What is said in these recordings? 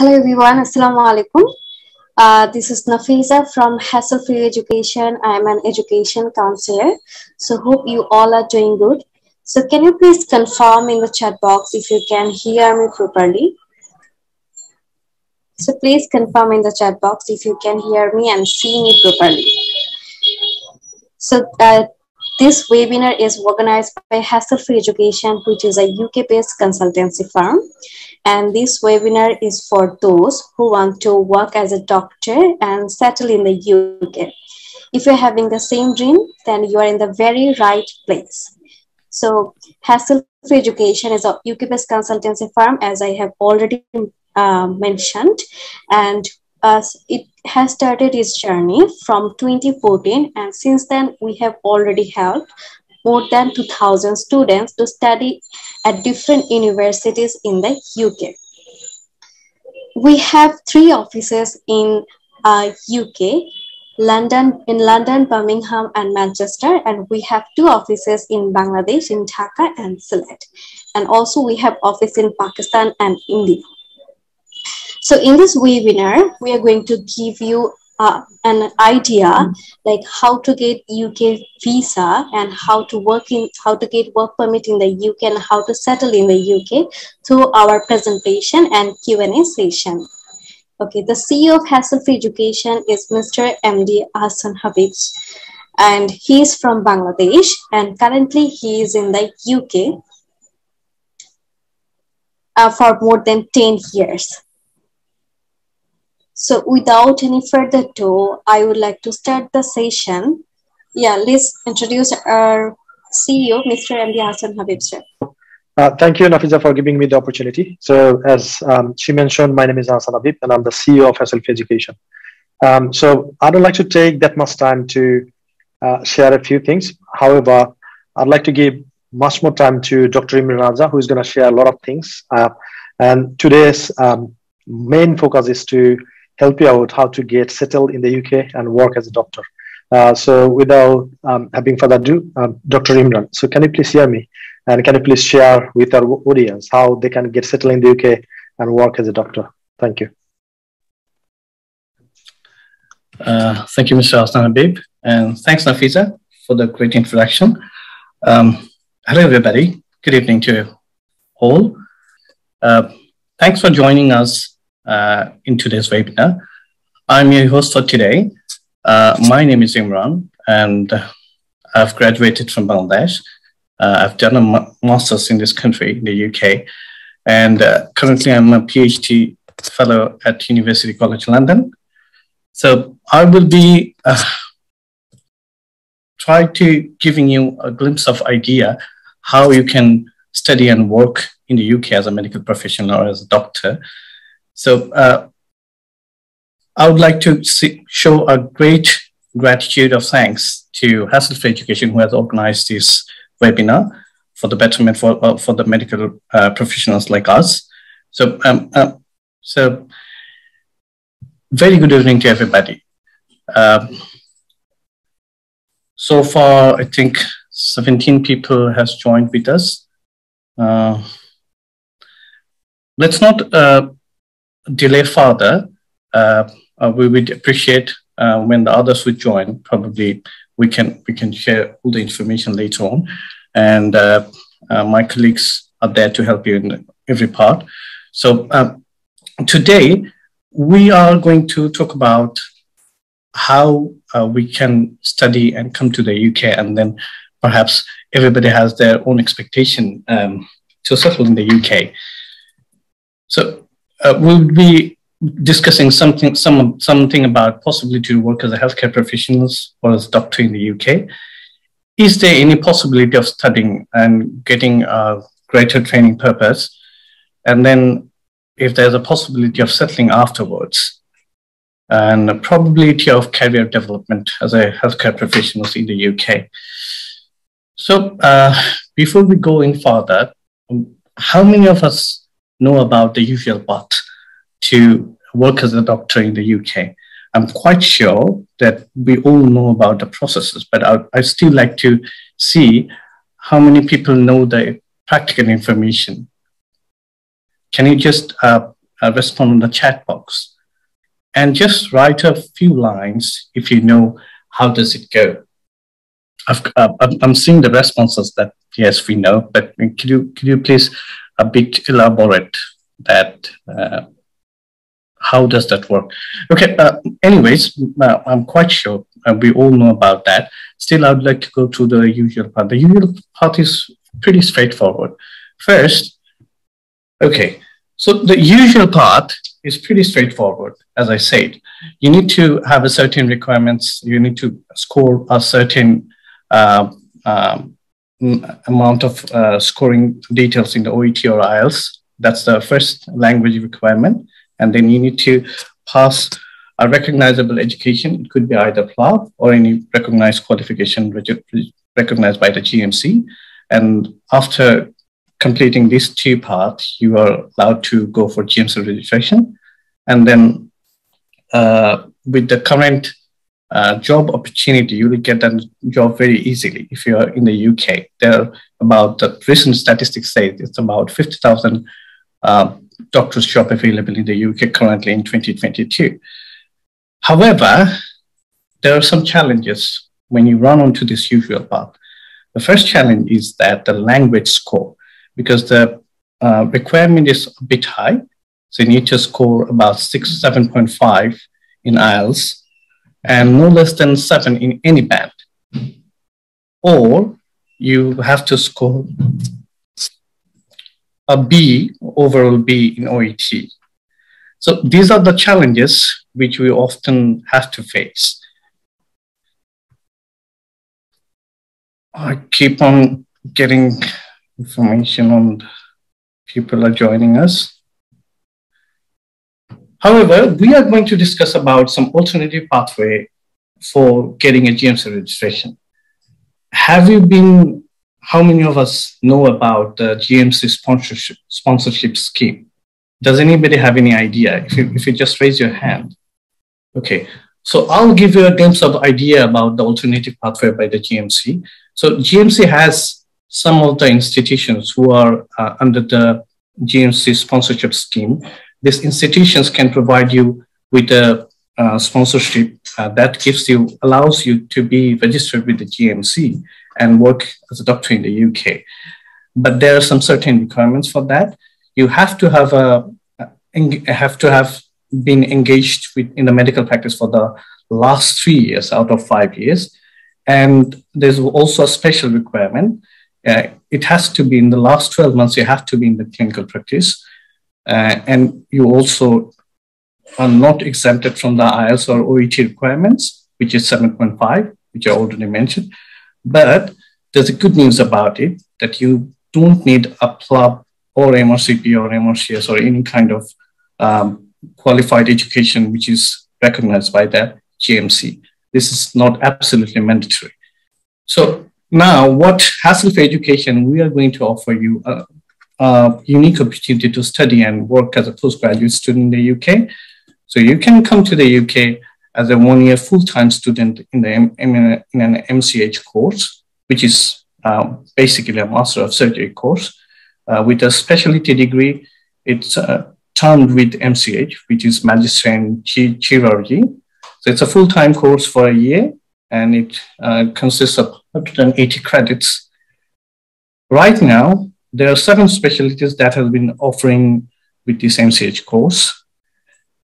Hello everyone, Assalamu alaikum. This is Nafisa from Hassle Free Education. I am an education counselor. So hope you all are doing good. So can you please confirm in the chat box if you can hear me properly? So please confirm in the chat box if you can hear me and see me properly. So this webinar is organized by Hassle Free Education, which is a UK-based consultancy firm. And this webinar is for those who want to work as a doctor and settle in the UK. If you're having the same dream, then you are in the very right place. So Hassle Free Education is a UK-based consultancy firm, as I have already mentioned, and it has started its journey from 2014, and since then we have already helped more than 2,000 students to study at different universities in the UK. We have 3 offices in UK, London, Birmingham, and Manchester, and we have 2 offices in Bangladesh, in Dhaka and Sylhet. And also we have office in Pakistan and India. So in this webinar, we are going to give you an idea like how to get UK visa and how to get work permit in the UK and how to settle in the UK through our presentation and Q&A session. Okay, the CEO of Hassle Free Education is Mr. MD Hassan Habib, and he is from Bangladesh, and currently he is in the UK for more than 10 years. So without any further ado, I would like to start the session. Yeah, let's introduce our CEO, Mr. MD Hassan Habib, sir. Thank you, Nafisa, for giving me the opportunity. So as she mentioned, my name is Hassan Habib, and I'm the CEO of Hassle Free Education. So I don't like to take that much time to share a few things. However, I'd like to give much more time to Dr. Imran Raza, who is going to share a lot of things. And today's main focus is to help you out how to get settled in the UK and work as a doctor. So without having further ado, Dr. Imran, so can you please hear me? And can you please share with our audience how they can get settled in the UK and work as a doctor? Thank you. Thank you, Mr. Hassan Habib. And thanks, Nafisa, for the great introduction. Hello, everybody. Good evening to all. Thanks for joining us in today's webinar. I'm your host for today. My name is Imran, and I've graduated from Bangladesh. I've done a master's in this country, in the UK, and currently I'm a PhD fellow at University College London. So I will be try to giving you a glimpse of idea how you can study and work in the UK as a medical professional or as a doctor. So I would like to show a great gratitude of thanks to Hassle Free Education, who has organized this webinar for the betterment for the medical professionals like us. So, so very good evening to everybody. So far, I think 17 people has joined with us. Let's not delay further. We would appreciate when the others would join. Probably we can share all the information later on, and my colleagues are there to help you in every part. So today we are going to talk about how we can study and come to the UK, and then perhaps everybody has their own expectation to settle in the UK. So we'll be discussing something about possibility to work as a healthcare professionals or as a doctor in the UK. Is there any possibility of studying and getting a greater training purpose? And then if there's a possibility of settling afterwards, and a probability of career development as a healthcare professional in the UK. So before we go in further, how many of us know about the usual path to work as a doctor in the UK? I'm quite sure that we all know about the processes, but I still like to see how many people know the practical information. Can you just respond in the chat box and just write a few lines if you know how does it go. I'm seeing the responses that yes, we know, but could you please a bit elaborate that how does that work? Okay. Anyways, I'm quite sure we all know about that. Still, I'd like to go to the usual part. The usual part is pretty straightforward. First, okay. So the usual part is pretty straightforward. As I said, you need to have a certain requirements. You need to score a certain amount of scoring details in the OET or IELTS. That's the first language requirement. And then you need to pass a recognizable education. It could be either PLAB or any recognized qualification recognized by the GMC. And after completing these two parts, you are allowed to go for GMC registration. And then with the current job opportunity, you will get that job very easily if you are in the UK. There are about, the recent statistics say it's about 50,000 doctor's job available in the UK currently in 2022. However, there are some challenges when you run onto this usual path. The first challenge is that the language score, because the requirement is a bit high. So you need to score about 7.5 in IELTS and no less than 7 in any band. Or you have to score a B, overall B in OET. So these are the challenges which we often have to face. I keep on getting information on people are joining us. However, we are going to discuss about some alternative pathway for getting a GMC registration. How many of us know about the GMC sponsorship scheme? Does anybody have any idea? If you just raise your hand. Okay, so I'll give you a glimpse of idea about the alternative pathway by the GMC. So GMC has some of the institutions who are under the GMC sponsorship scheme. These institutions can provide you with a sponsorship that allows you to be registered with the GMC and work as a doctor in the UK. But there are some certain requirements for that. You have to have been engaged in the medical practice for the last 3 years out of 5 years. And there's also a special requirement. It has to be in the last 12 months, you have to be in the clinical practice. And you also are not exempted from the IELTS or OET requirements, which is 7.5, which I already mentioned. But there's a good news about it, that you don't need a PLAB or MRCP or MRCS or any kind of qualified education which is recognized by the GMC. This is not absolutely mandatory. So now what hassle-free education, we are going to offer you a unique opportunity to study and work as a postgraduate student in the UK. So you can come to the UK as a 1-year full-time student in an MCH course, which is basically a Master of Surgery course with a specialty degree. It's termed with MCH, which is Magister in Chirurgy. So it's a full-time course for a year, and it consists of 180 credits. Right now, there are 7 specialties that have been offering with this MCH course.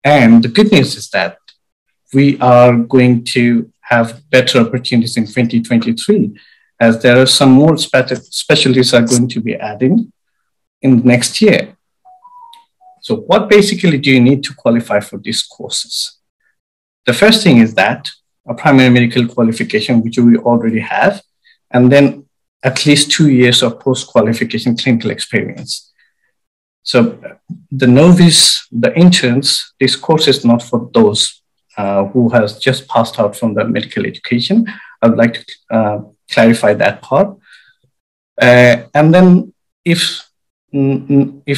And the good news is that we are going to have better opportunities in 2023, as there are some more specialties are going to be adding in next year. So what basically do you need to qualify for these courses? The first thing is that a primary medical qualification, which we already have, and then at least 2 years of post-qualification clinical experience. So the novice, the interns, this course is not for those who has just passed out from the medical education. I would like to clarify that part. And then if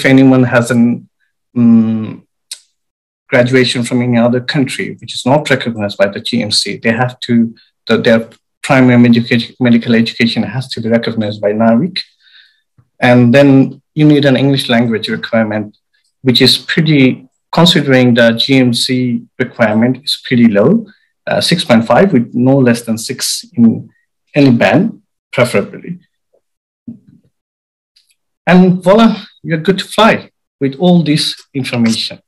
anyone has an graduation from any other country, which is not recognized by the GMC, they have to, their primary medical education has to be recognized by NAVIC. And then you need an English language requirement which is pretty, considering the GMC requirement is pretty low, 6.5 with no less than 6 in any band, preferably. And voila, you're good to fly with all this information.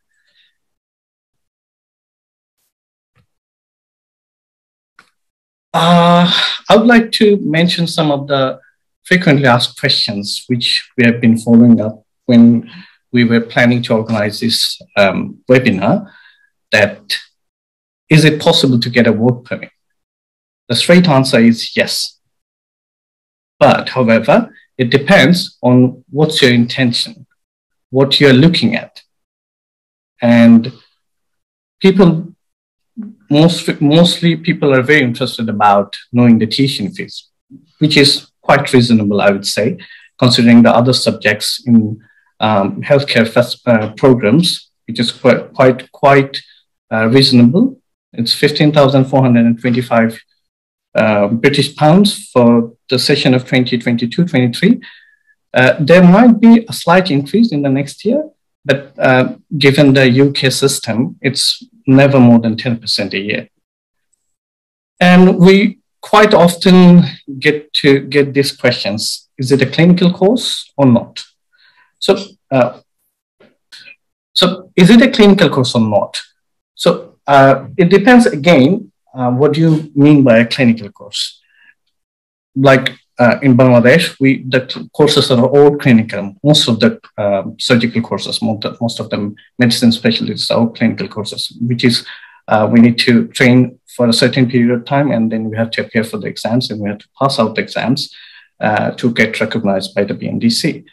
I would like to mention some of the frequently asked questions which we have been following up when we were planning to organize this webinar. That is it possible to get a work permit? The straight answer is yes. But however, it depends on what's your intention, what you're looking at. And people, mostly people are very interested about knowing the tuition fees, which is quite reasonable, I would say, considering the other subjects in healthcare programs, which is quite reasonable. It's 15,425 British pounds for the session of 2022-23. There might be a slight increase in the next year, but given the UK system, it's never more than 10% a year. And we quite often get these questions: is it a clinical course or not? So is it a clinical course or not? So it depends again, what do you mean by a clinical course? Like in Bangladesh, the courses are all clinical. Most of the surgical courses, most of the medicine specialties are all clinical courses, which is we need to train for a certain period of time, and then we have to appear for the exams, and we have to pass out the exams to get recognized by the BMDC.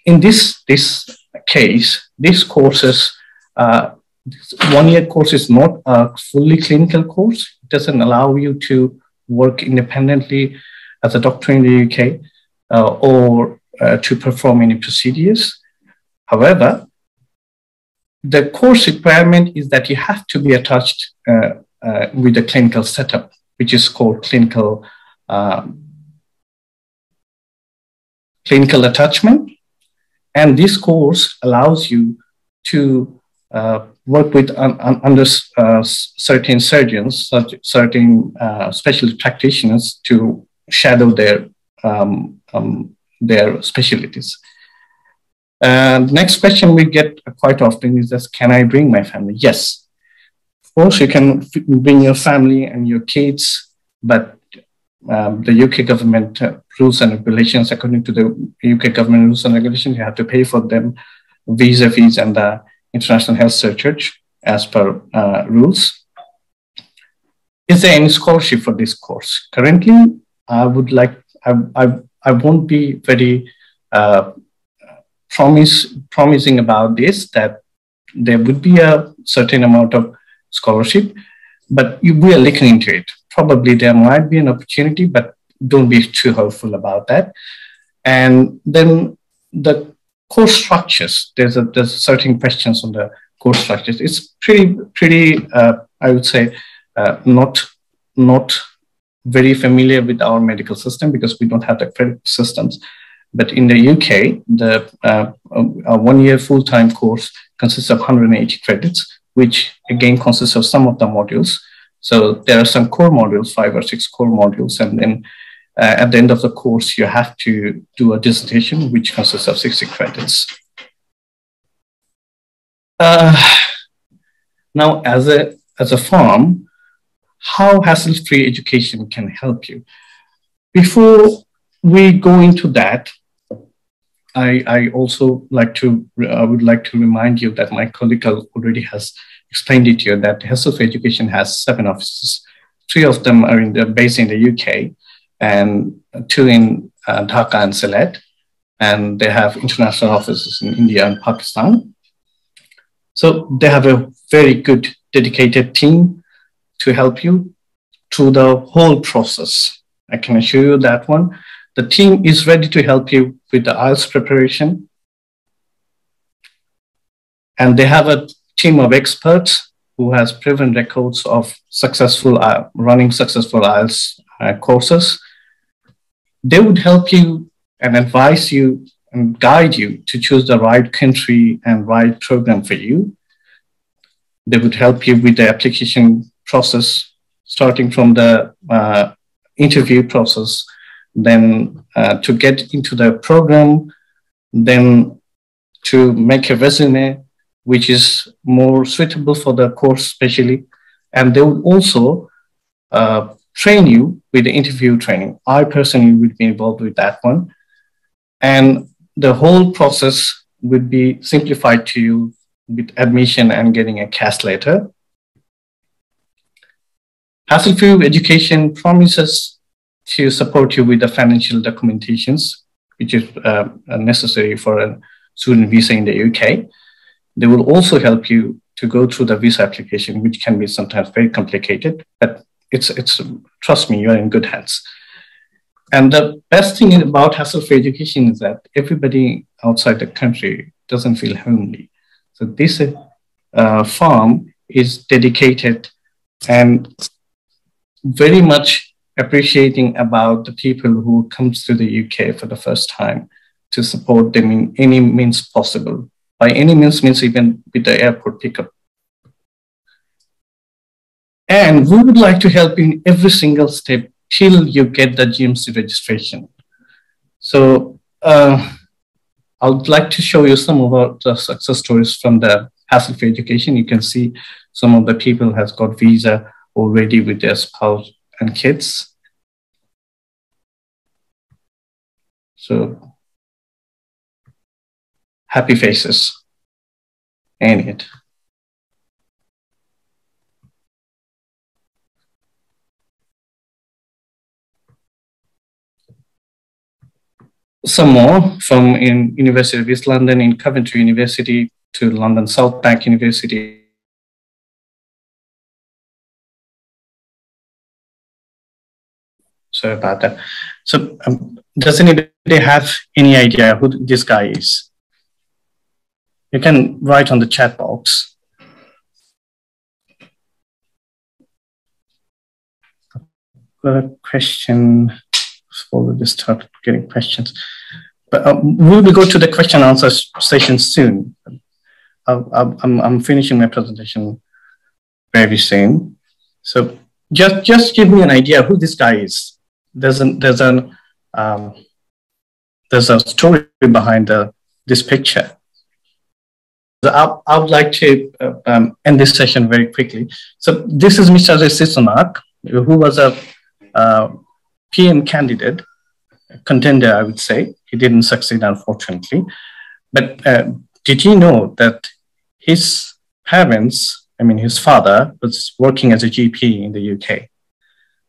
In this case, these courses, this one-year course is not a fully clinical course. It doesn't allow you to work independently as a doctor in the UK or to perform any procedures. However, the course requirement is that you have to be attached with a clinical setup, which is called clinical attachment. And this course allows you to work with under certain surgeons, certain specialty practitioners to shadow their specialties. Next question we get quite often is this: can I bring my family? Yes, of course you can bring your family and your kids, but the UK government rules and regulations, according to the UK government rules and regulations, you have to pay for them visa fees and the international health surcharge as per rules. Is there any scholarship for this course? Currently, I won't be very promising about this, that there would be a certain amount of scholarship, but we are looking into it. Probably there might be an opportunity, but don't be too hopeful about that. And then the course structures, there's certain questions on the course structures. It's pretty I would say, not very familiar with our medical system because we don't have the credit systems. But in the UK, a one-year full-time course consists of 180 credits, which again consists of some of the modules. So there are some core modules, 5 or 6 core modules, and then at the end of the course, you have to do a dissertation, which consists of 60 credits. Now, as a firm, how hassle-free education can help you? Before we go into that, I also would like to remind you that my colleague already has explained it to you that Hassle-Free Education has 7 offices. 3 of them are based in the UK, and 2 in Dhaka and Sylhet, and they have international offices in India and Pakistan. So they have a very good dedicated team to help you through the whole process. I can assure you that one. The team is ready to help you with the IELTS preparation. And they have a team of experts who has proven records of running successful IELTS courses. They would help you and advise you and guide you to choose the right country and right program for you. They would help you with the application process, starting from the interview process, then to get into the program, then to make a resume which is more suitable for the course especially. And they would also train you with the interview training. I personally would be involved with that one. And the whole process would be simplified to you with admission and getting a CAS letter. Hassle-free education promises to support you with the financial documentations, which is necessary for a student visa in the UK. They will also help you to go through the visa application, which can be sometimes very complicated, but it's trust me, you're in good hands. And the best thing about hassle-free education is that everybody outside the country doesn't feel homely. So this farm is dedicated and very much appreciating about the people who comes to the UK for the first time to support them in any means possible. By any means even with the airport pickup. And we would like to help in every single step till you get the GMC registration. So I would like to show you some of the success stories from the hassle-free education. You can see some of the people has got visa already with their spouse and kids. So happy faces, ain't it? Some more from in University of East London, in Coventry University to London South Bank University. Sorry about that. So does anybody have any idea who this guy is? You can write on the chat box. Got a question. Already start getting questions, but we will go to the question and answer session soon. I'm finishing my presentation very soon, so just give me an idea who this guy is. There's a story behind this picture. So I would like to end this session very quickly. So this is Mr. Rishi Sunak, who was a PM candidate, contender, I would say. He didn't succeed, unfortunately. But did you know that his parents, his father, was working as a GP in the UK?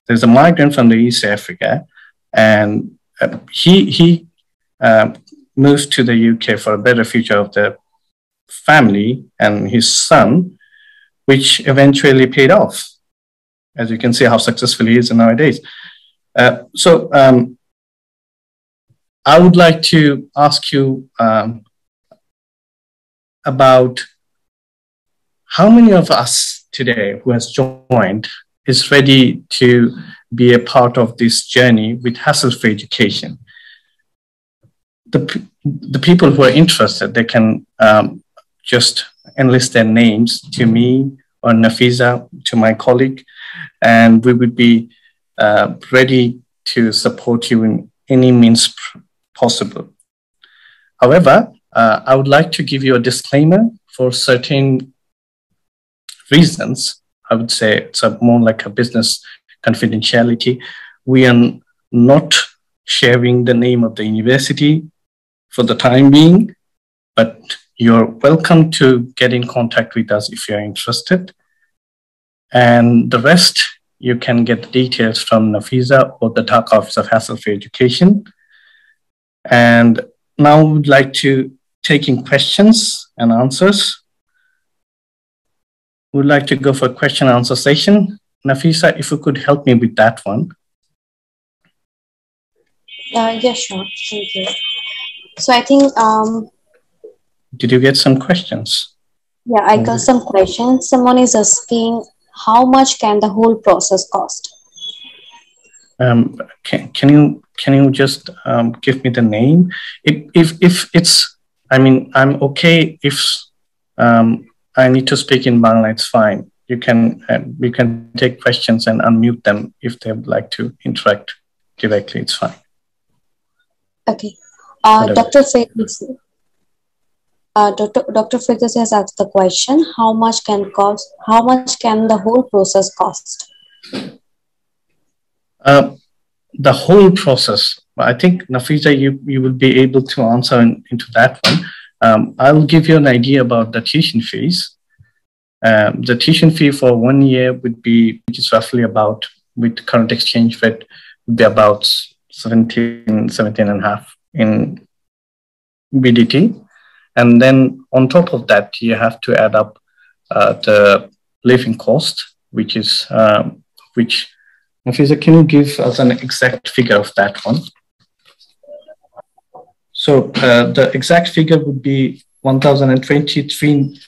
There's a migrant from the East Africa, and he moved to the UK for a better future of the family and his son, which eventually paid off. As you can see how successful he is nowadays. So I would like to ask you about how many of us today who has joined is ready to be a part of this journey with hassle-free education. The people who are interested, they can just enlist their names to me or Nafisa, to my colleague, and we would be ready to support you in any means possible. However, I would like to give you a disclaimer for certain reasons. I would say it's more like a business confidentiality. We are not sharing the name of the university for the time being, but you're welcome to get in contact with us if you're interested. And the rest, you can get details from Nafisa or the Dhaka Office of Hassle-Free Education. And now I would like to take in questions and answers. We'd like to go for a question and answer session. Nafisa, if you could help me with that one. Yeah, sure. Thank you. So I think... Did you get some questions? Yeah, I got some questions. Someone is asking, how much can the whole process cost? Can you just give me the name? If it's, I mean, I'm okay if I need to speak in Bangla, it's fine. You can take questions and unmute them if they would like to interact directly. It's fine. Okay. Dr. Firdausi. Dr. Firdausi has asked the question: How much can the whole process cost? The whole process, I think, Nafisa, you will be able to answer into that one. I'll give you an idea about the tuition fees. The tuition fee for 1 year would be, which is roughly about, with current exchange rate, would be about 17.5 in BDT. And then on top of that, you have to add up the living cost, which is, Nafisa, can you give us an exact figure of that one? So the exact figure would be £1,023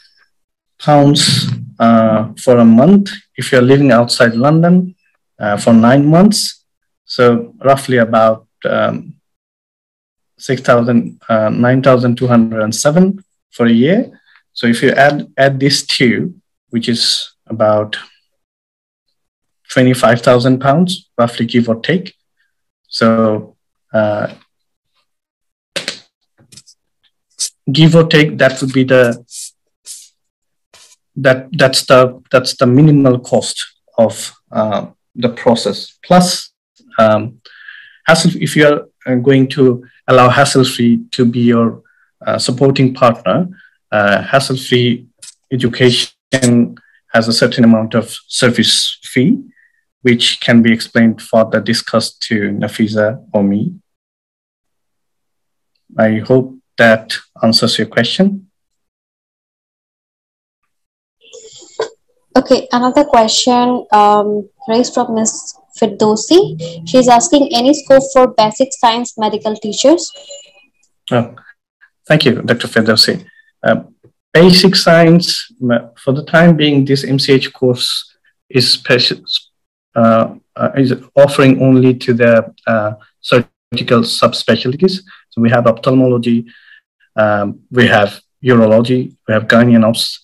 for a month if you're living outside London for 9 months. So roughly about 9,207 for a year. So if you add these two, which is about £25,000, roughly, give or take. So give or take, that would be that's the minimal cost of the process. Plus, hassle, if you are going to allow hassle-free to be your supporting partner, hassle-free education has a certain amount of service fee, which can be explained further, discussed to Nafisa or me. I hope that answers your question. Okay, another question raised from Ms. Firdausi. She's asking, any scope for basic science medical teachers? Oh, thank you, Dr. Firdausi. Basic science, for the time being, this MCH course is offering only to the surgical subspecialties. So we have ophthalmology, we have urology, we have gynae and obs,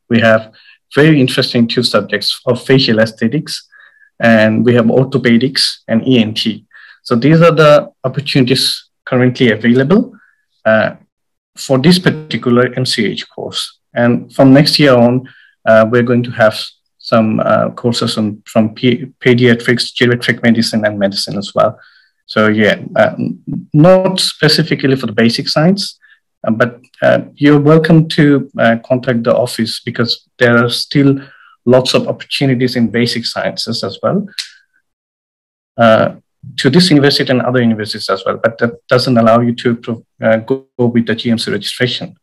we have very interesting 2 subjects of facial aesthetics, and we have orthopedics and ENT. So these are the opportunities currently available for this particular MCH course. And from next year on, we're going to have some courses from pediatrics, geriatric medicine, and medicine as well. So yeah, not specifically for the basic science, but you're welcome to contact the office, because there are still lots of opportunities in basic sciences as well, to this university and other universities as well, but that doesn't allow you to go with the GMC registration.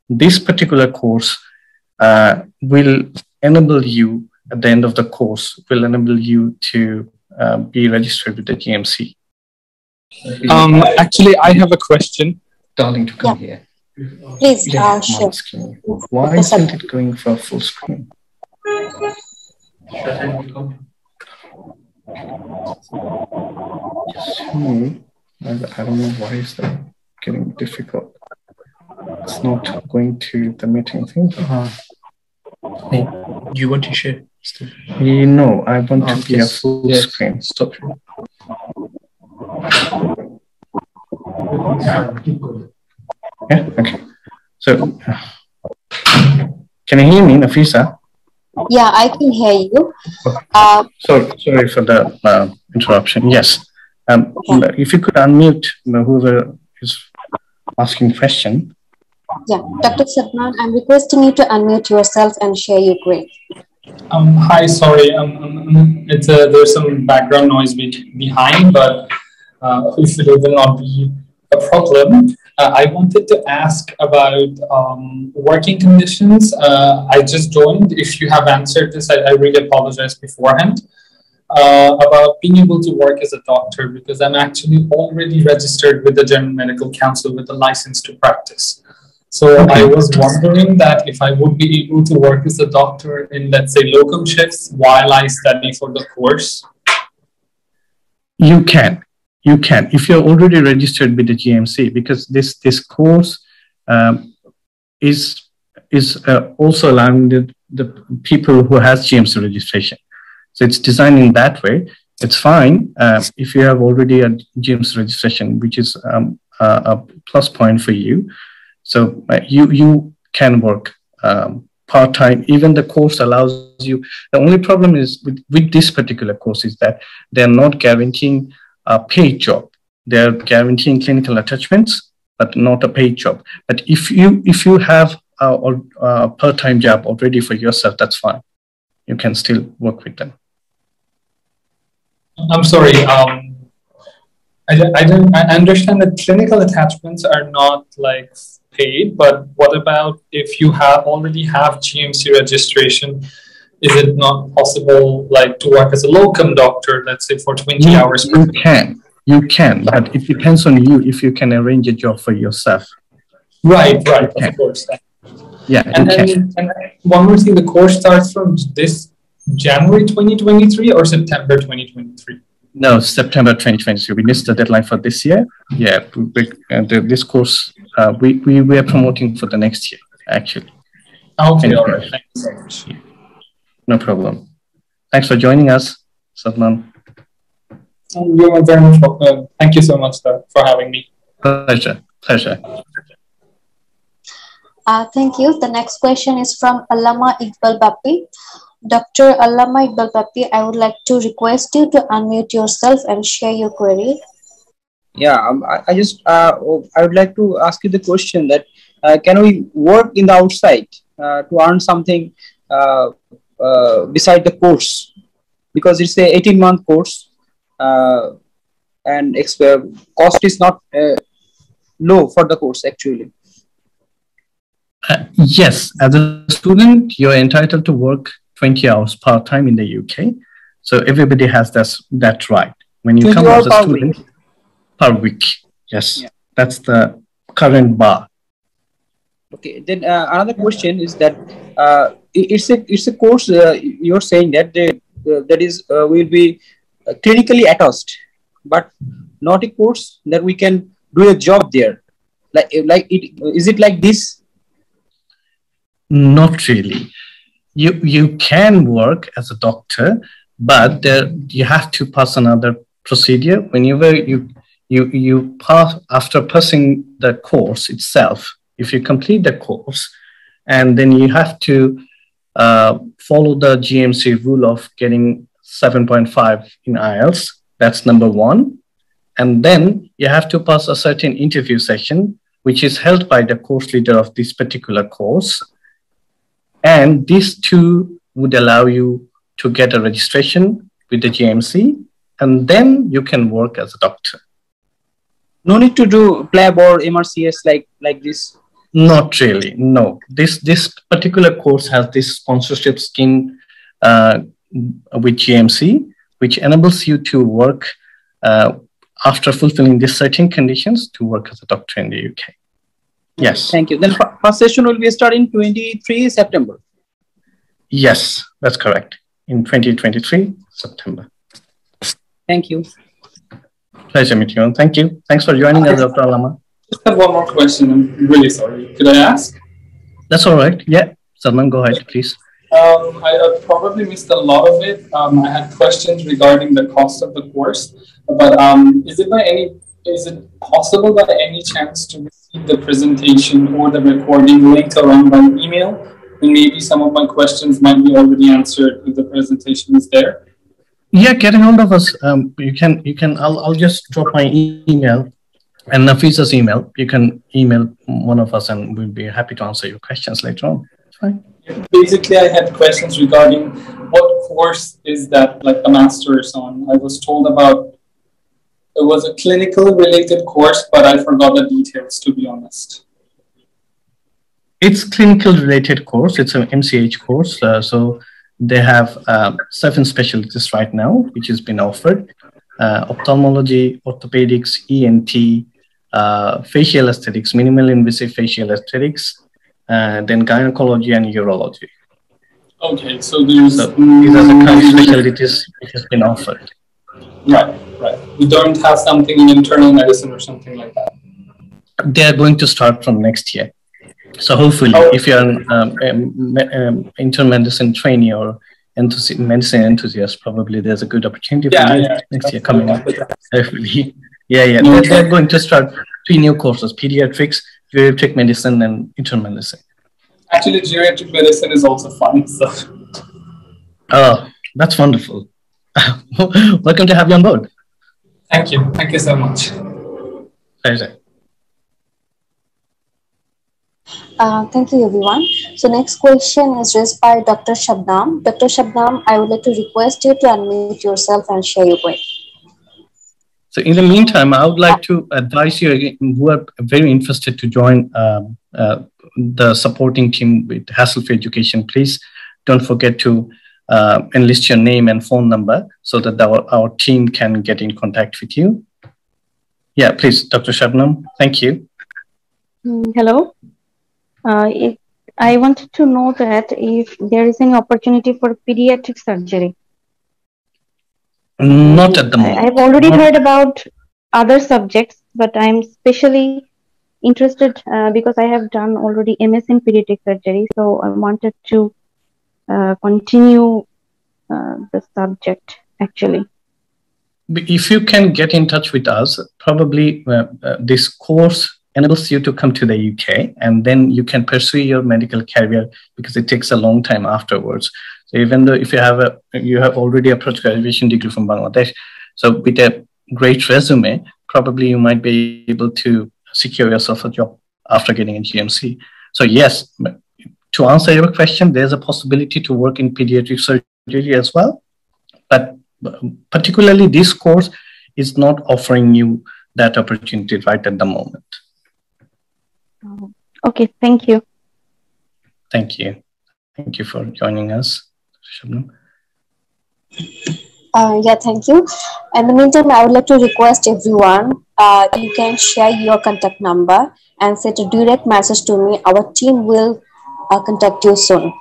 This particular course will enable you, at the end of the course, will enable you to be registered with the GMC. Actually, I have a question. Darling, to come here. Please, sure. Why isn't it going for full screen? I don't know why is that getting difficult. It's not going to the meeting thing. Do you want to share? No, I want to be a full screen. Stop. Yeah, okay. So, can you hear me, Nafisa? Yeah, I can hear you. Sorry for the interruption. Yes. If you could unmute whoever is asking question. Yeah, Dr. Sadman, I'm requesting you to unmute yourself and share your grade. Hi, sorry. There's some background noise behind, but hopefully it will not be a problem. I wanted to ask about working conditions. I just joined. If you have answered this, I really apologize beforehand. About being able to work as a doctor, because I'm actually already registered with the German Medical Council with a license to practice. So I was wondering that if I would be able to work as a doctor in, let's say, locum shifts while I study for the course. You can if you're already registered with the GMC, because this course is also allowing the people who has GMC registration. So it's designed in that way. It's fine if you have already a GMC registration, which is a plus point for you. So you can work part-time. Even the course allows you. The only problem is with this particular course is that they're not guaranteeing a paid job. They're guaranteeing clinical attachments, but not a paid job. But if you have a part-time job already for yourself, that's fine. You can still work with them. I'm sorry. I understand that clinical attachments are not like paid, but what about if you already have GMC registration? Is it not possible like to work as a locum doctor, let's say for 20 hours per week? You can, but it depends on you if you can arrange a job for yourself. Right, of course. Yeah, and then one more thing, the course starts from this January 2023 or September 2023? No, September 2023. We missed the deadline for this year. Yeah, this course we are promoting for the next year, actually. Okay, all right. Thank you so much. No problem. Thanks for joining us, Sadman. You're very much welcome. Thank you so much for having me. Pleasure. Thank you. The next question is from Allama Iqbal Bappi. Dr. Allama Iqbal Bappi, I would like to request you to unmute yourself and share your query. Yeah, I would like to ask you the question that can we work in the outside to earn something beside the course, because it's a 18-month course and cost is not low for the course actually. Yes, as a student, you're entitled to work 20 hours part-time in the UK. So everybody has that right. When you come as a student, per week. Yes, yeah. That's the current bar. Okay, then another question is that it's a course you're saying that will be clinically attached, but not a course that we can do a job there. Is it like this? Not really. You can work as a doctor, but you have to pass another procedure. Whenever you pass, after passing the course itself, if you complete the course, and then you have to follow the GMC rule of getting 7.5 in IELTS. That's number one. And then you have to pass a certain interview session, which is held by the course leader of this particular course. And these two would allow you to get a registration with the GMC, and then you can work as a doctor. No need to do PLAB or MRCS like this? Not really, no. This particular course has this sponsorship scheme with GMC, which enables you to work after fulfilling these certain conditions to work as a doctor in the UK. Yes. Thank you. Then first session will be starting 23 September. Yes, that's correct. In 2023, September. Thank you. Pleasure meeting you. Thank you. Thanks for joining us, Dr. Allama. Just have one more question. I'm really sorry. Could I ask? That's all right. Yeah. Salman, go ahead, please. I probably missed a lot of it. I had questions regarding the cost of the course, but is it possible by any chance to receive the presentation or the recording later on by email? And maybe some of my questions might be already answered if the presentation is there. Yeah, get a hold of us. You can. I'll just drop my email and Nafisa's email. You can email one of us, and we'll be happy to answer your questions later on. Fine. Basically, I had questions regarding what course is that, like a master's on. I was told about it was a clinical related course, but I forgot the details, to be honest. It's clinical related course. It's an MCH course. So they have 7 specialties right now, which has been offered. Ophthalmology, orthopedics, ENT, facial aesthetics, minimal invasive facial aesthetics, then gynecology and urology. Okay, so these are the kind of specialties which has been offered. Right, right. We don't have something in internal medicine or something like that. They are going to start from next year. So hopefully, if you're an internal medicine trainee or medicine enthusiast, probably there's a good opportunity for you next year coming up. Hopefully. Yeah. They're going to start 3 new courses: pediatrics, geriatric medicine, and internal medicine. Actually, geriatric medicine is also fun. So. Oh, that's wonderful. Welcome to have you on board. Thank you. Thank you so much. Pleasure. Thank you, everyone. So next question is raised by Dr. Shabnam. Dr. Shabnam, I would like to request you to unmute yourself and share your query. So in the meantime, I would like to advise you again, who are very interested to join the supporting team with Hassle-Free Education. Please don't forget to enlist your name and phone number so that our team can get in contact with you. Yeah, please, Dr. Shabnam. Thank you. Hello. I wanted to know that if there is any opportunity for pediatric surgery. Not at the moment. I've already heard about other subjects, but I'm especially interested because I have done already MS in pediatric surgery. So I wanted to continue the subject actually. If you can get in touch with us, probably this course enables you to come to the UK, and then you can pursue your medical career because it takes a long time afterwards. So even though if you have already a post-graduation degree from Bangladesh, so with a great resume, probably you might be able to secure yourself a job after getting a GMC. So yes, to answer your question, there's a possibility to work in pediatric surgery as well, but particularly this course is not offering you that opportunity right at the moment. Okay, thank you. Thank you. Thank you for joining us, Shabnam. Yeah, thank you. In the meantime, I would like to request everyone, you can share your contact number and send a direct message to me. Our team will contact you soon.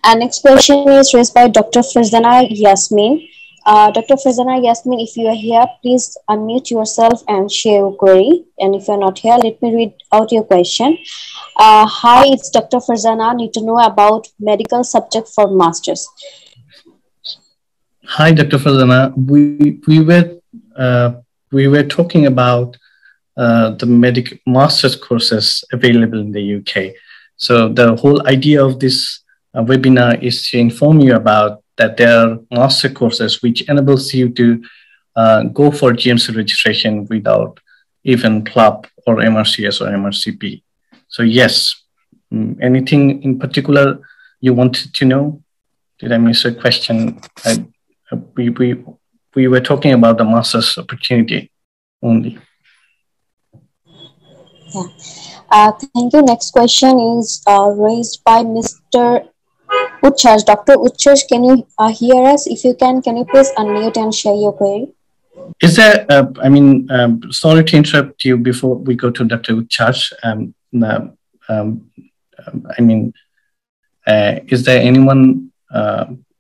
And next question is raised by Dr. Farzana Yasmin. Dr. Farzana Yasmin, if you are here, please unmute yourself and share your query. And if you're not here, let me read out your question. Hi, it's Dr. Farzana. Need to know about medical subject for masters. Hi, Dr. Farzana. We were talking about the medical master's courses available in the UK. So the whole idea of this webinar is to inform you about that there are master courses which enables you to go for GMC registration without even PLAB or MRCS or MRCP. So yes, anything in particular you wanted to know? Did I miss a question? We were talking about the master's opportunity only. Yeah. Thank you. Next question is raised by Mr. Utkarsh. Dr. Utkarsh, can you hear us? If you can you please unmute and share your query? Is there, sorry to interrupt you before we go to Dr. Utkarsh. Is there anyone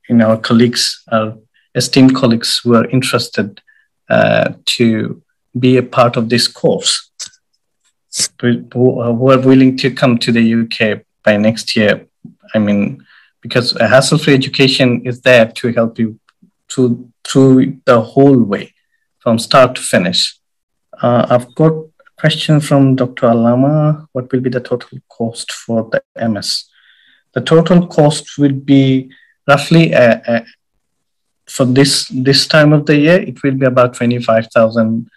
in our colleagues, our esteemed colleagues who are interested to be a part of this course, who are willing to come to the UK by next year? Because a hassle-free education is there to help you through the whole way, from start to finish. I've got a question from Dr. Alama. What will be the total cost for the MS? The total cost would be roughly, for this time of the year, it will be about £25,000.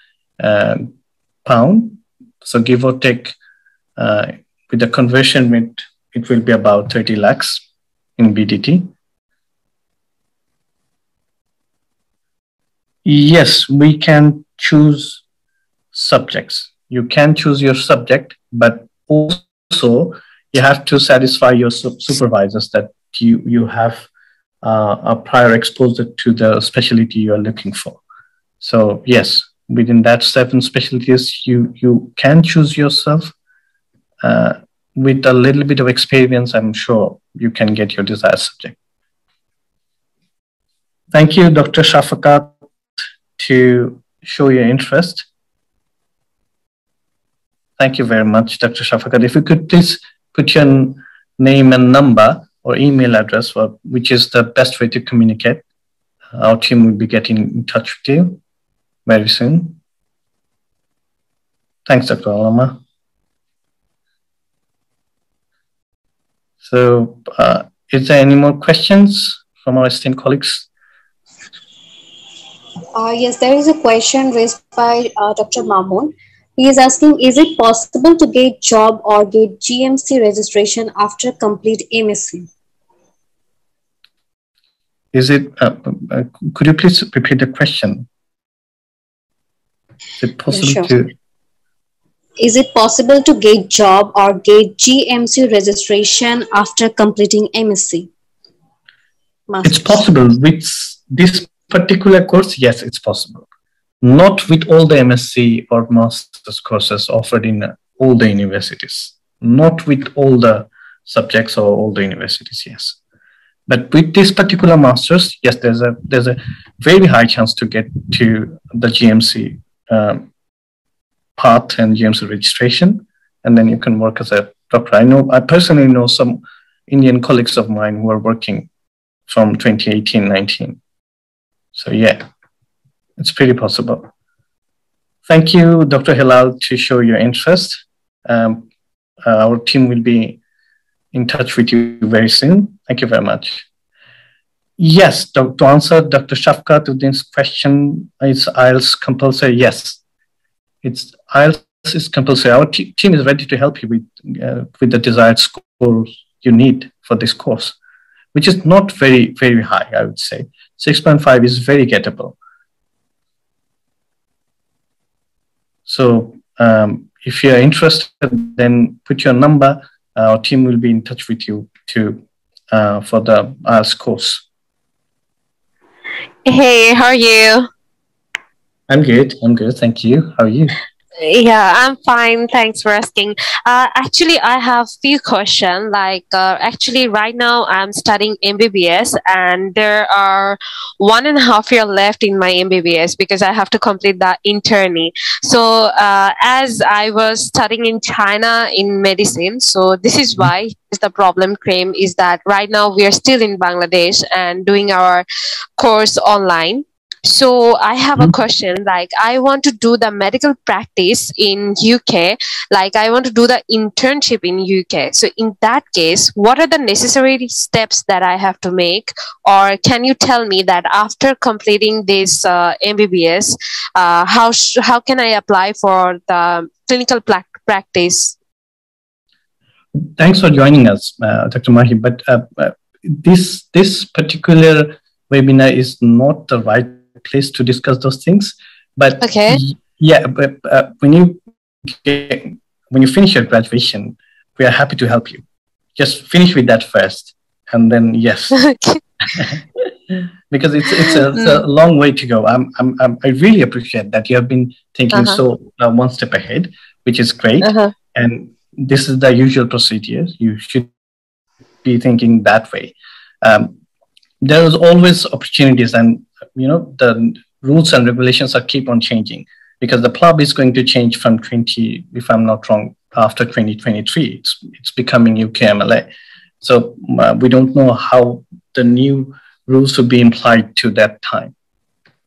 So give or take, with the conversion rate, it will be about 30 lakhs in BDT. Yes, we can choose subjects. You can choose your subject, but also you have to satisfy your supervisors that you have a prior exposure to the specialty you are looking for. So yes, within that 7 specialties, you can choose yourself. With a little bit of experience, I'm sure you can get your desired subject. Thank you, Dr. Shafakat to show your interest. Thank you very much, Dr. Shafakat. If you could please put your name and number or email address, which is the best way to communicate. Our team will be getting in touch with you very soon. Thanks, Dr. Alama. So, is there any more questions from our esteemed colleagues? Yes, there is a question raised by Dr. Mamoon. He is asking, is it possible to get job or get GMC registration after complete MSc? Is it, could you please repeat the question? Is it possible to? Is it possible to get job or get GMC registration after completing MSc? It's possible with this particular course. Yes, it's possible. Not with all the MSc or master's courses offered in all the universities. Not with all the subjects or all the universities. Yes, but with this particular master's, yes, there's a very high chance to get to the GMC path and GMC registration, and then you can work as a doctor. I personally know some Indian colleagues of mine who are working from 2018-19. So yeah, it's pretty possible. Thank you, Dr. Hilal, to show your interest. Our team will be in touch with you very soon. Thank you very much. Yes, to answer Dr. Shafkat to this question, is IELTS compulsory? Yes, IELTS is compulsory. Our team is ready to help you with the desired score you need for this course, which is not very, very high, I would say. 6.5 is very gettable. So if you're interested, then put your number. Our team will be in touch with you for the IELTS course. Hey, how are you? I'm good. Thank you. How are you? Yeah, I'm fine. Thanks for asking. Actually, I have few questions. Actually, right now I'm studying MBBS, and there are 1.5 years left in my MBBS because I have to complete the interni. So, as I was studying in China in medicine, so this is why the problem came is that right now we are still in Bangladesh and doing our course online. So I have a question, I want to do the medical practice in UK, I want to do the internship in UK. So in that case, what are the necessary steps that I have to make? Or can you tell me that after completing this MBBS, how can I apply for the clinical practice? Thanks for joining us, Dr. Mahi, but this particular webinar is not the right place to discuss those things, but okay. Yeah, but when you finish your graduation, we are happy to help you. Just finish with that first, and then yes, because it's a long way to go. I really appreciate that you have been thinking one step ahead, which is great, and this is the usual procedure. You should be thinking that way. There is always opportunities, and the rules and regulations keep on changing, because the PLAB is going to change from 20, if I'm not wrong, after 2023. It's becoming UKMLA. So we don't know how the new rules will be applied to that time.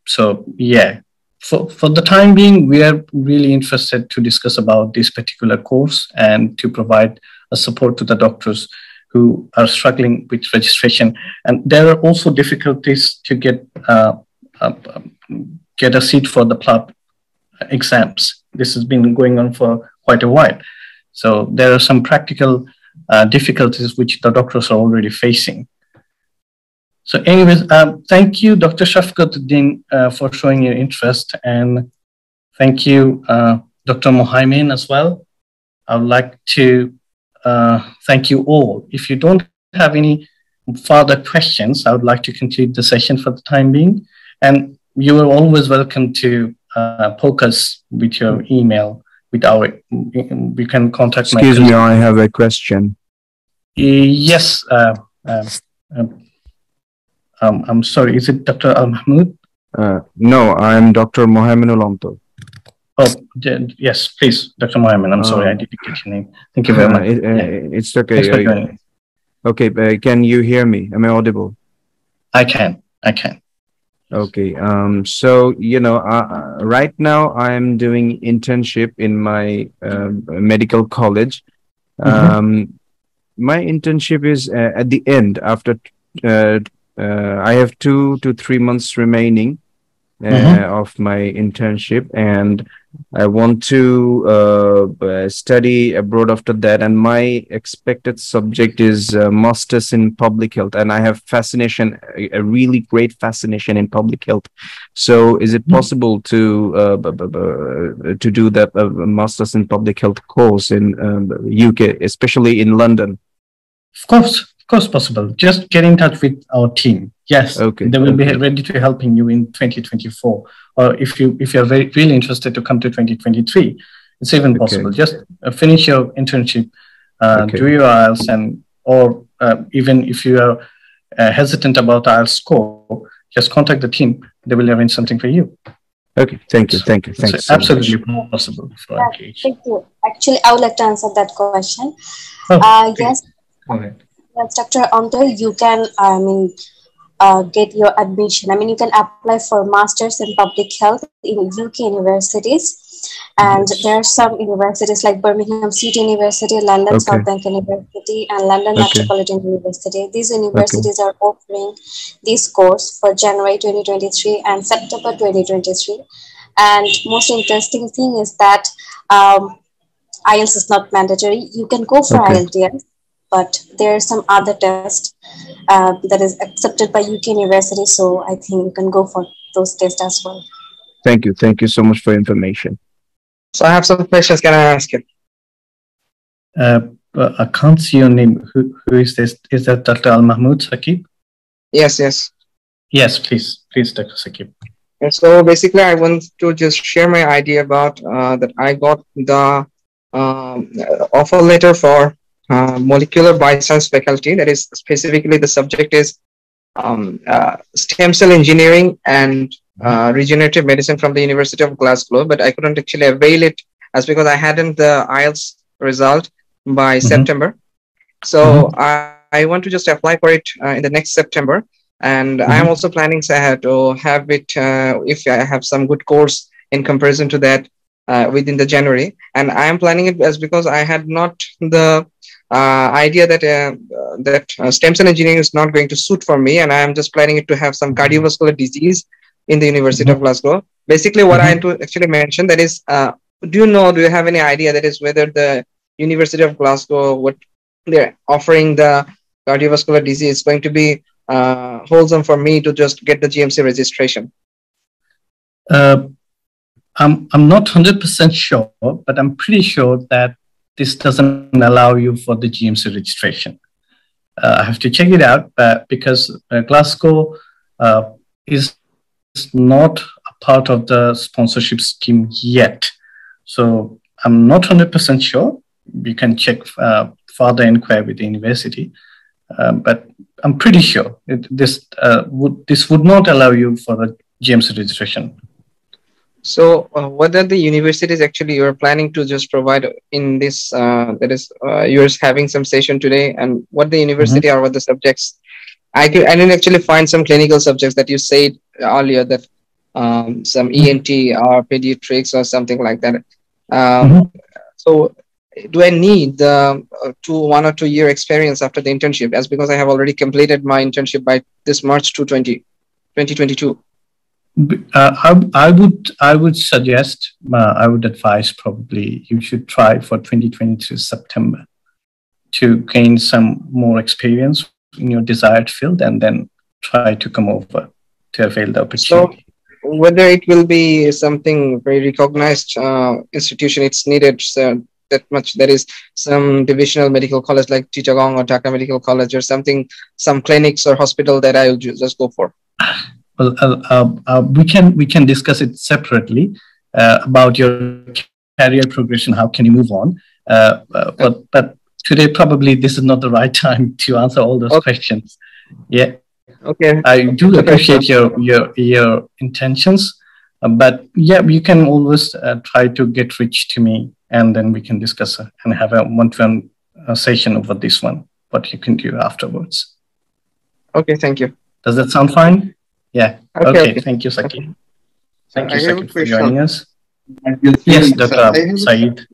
So yeah, for the time being, we are really interested to discuss about this particular course and to provide a support to the doctors who are struggling with registration. And there are also difficulties to get a seat for the PLAB exams. This has been going on for quite a while. So there are some practical difficulties which the doctors are already facing. So anyways, thank you, Dr. Shafqatuddin, for showing your interest. And thank you, Dr. Mohaimin as well. I would like to thank you all. If you don't have any further questions, I would like to conclude the session for the time being. And you are always welcome to poke us with your email. We can contact. Excuse me, I have a question. Yes. I'm sorry. Is it Dr. Al Mahmood? No, I'm Dr. Mohamed Onto. Oh, yes, please, Dr. Mohammed. I'm sorry, I didn't get your name. Thank you very much. It's okay. Thanks for joining. Okay, can you hear me? Am I audible? I can. Okay. So, right now I'm doing internship in my medical college. My internship is at the end after I have 2 to 3 months remaining of my internship, and I want to study abroad after that. And my expected subject is masters in public health, and I have a really great fascination in public health. So, is it possible to do that masters in public health course in UK, especially in London? Of course possible. Just get in touch with our team. Yes, okay, they will be ready to helping you in 2024. Or if you're really interested to come to 2023, it's even possible. Just finish your internship, do your IELTS, or even if you are hesitant about IELTS score, just contact the team. They will arrange something for you. Okay, thank you. It's absolutely possible for engage. Thank you. Actually, I would like to answer that question. Yes. Yes, Dr. Onto, you can, get your admission. You can apply for Masters in Public Health in UK universities. And there are some universities like Birmingham City University, London South Bank University, and London Metropolitan University. These universities are offering this course for January 2023 and September 2023. And most interesting thing is that IELTS is not mandatory. You can go for IELTS, but there are some other tests that is accepted by UK university. So I think you can go for those tests as well. Thank you so much for information. So I have some questions. Can I ask you? I can't see your name. Who is this? Is that Dr. Al Mahmoud Sakib? Yes. Yes, please, Dr. Sakib. And so basically, I want to just share my idea about that. I got the offer letter for molecular bioscience faculty. That is specifically the subject is stem cell engineering and regenerative medicine from the University of Glasgow, but I couldn't actually avail it as because I hadn't the IELTS result by September. So I want to just apply for it in the next September, and I am also planning to have it if I have some good course in comparison to that within the January. And I am planning it as because I had not the idea that stem cell engineering is not going to suit for me, and I am just planning it to have some cardiovascular disease in the University of Glasgow. Basically, what I want to actually mention that is, do you have any idea that is whether the University of Glasgow, what they're offering the cardiovascular disease is going to be wholesome for me to just get the GMC registration? I'm not 100% sure, but I'm pretty sure that this doesn't allow you for the GMC registration. I have to check it out because Glasgow is not a part of the sponsorship scheme yet. So I'm not 100% sure. You can check further inquire with the university, but I'm pretty sure this would not allow you for the GMC registration. So what are the universities actually you're planning to just provide in this, that is, you're having some session today, and what the university are, what the subjects? I didn't actually find some clinical subjects that you said earlier, that some ENT or pediatrics or something like that. So do I need the 1 or 2 year experience after the internship? That's because I have already completed my internship by this March 2022. I would suggest, I would advise probably you should try for 2023 September to gain some more experience in your desired field, and then try to come over to avail the opportunity. So whether it will be something very recognized institution, it's needed that much, there is some divisional medical college like Chittagong or Dhaka Medical College or something, some clinics or hospital that I will just go for? Well, we can discuss it separately about your career progression. How can you move on? But today probably this is not the right time to answer all those questions. Yeah. Okay. I do Okay, appreciate sir. your intentions, but yeah, you can always try to get reach to me, and then we can discuss and have a one-to-one session over this one. What you can do afterwards. Okay, thank you. Does that sound fine? Yeah. Okay, Okay. okay. Thank you, Saki. Thank you, I have a Saki, for joining question. us. Yes, Dr. Saeed.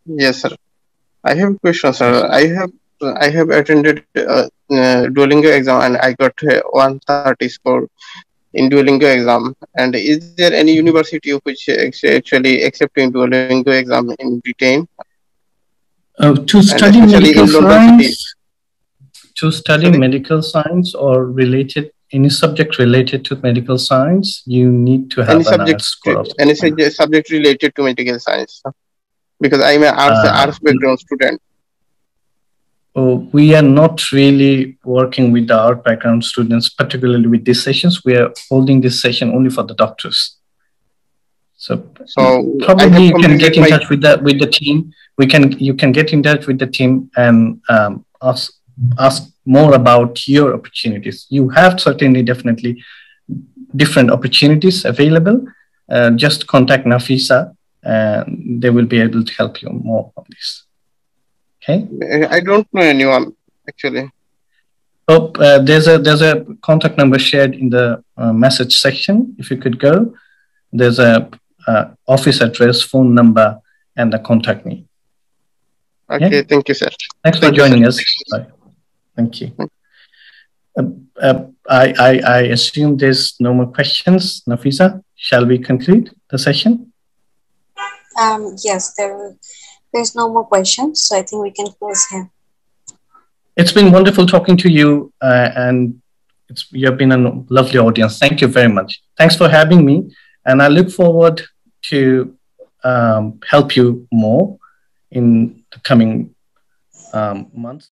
Yes, sir. I have a question, sir. I have attended Duolingo exam and I got 130 score in Duolingo exam. And is there any university which actually accepting Duolingo exam in Britain To and study especially medical in London City? science, to study Sorry? medical science or related any subject related to medical science, you need to Any have an subject, IELTS score of any 600. subject related to medical science? Because I'm an arts background student. We are not really working with the art background students, particularly with these sessions. We are holding this session only for the doctors. So So I probably have you can get completed in my touch with the team. You can get in touch with the team and ask more about your opportunities. You have certainly definitely different opportunities available. Just contact Nafisa and they will be able to help you more on this. Okay. I don't know anyone actually. Oh, there's a contact number shared in the message section. If you could go, there's a office address, phone number, and the contact me. Okay, Yeah? thank you, sir. Thanks Thank for you, joining sir. us. Bye. Thank you. I assume there's no more questions. Nafisa, shall we conclude the session? Yes, there's no more questions, so I think we can close here. It's been wonderful talking to you, and you have been a lovely audience. Thank you very much. Thanks for having me, and I look forward to help you more in the coming months.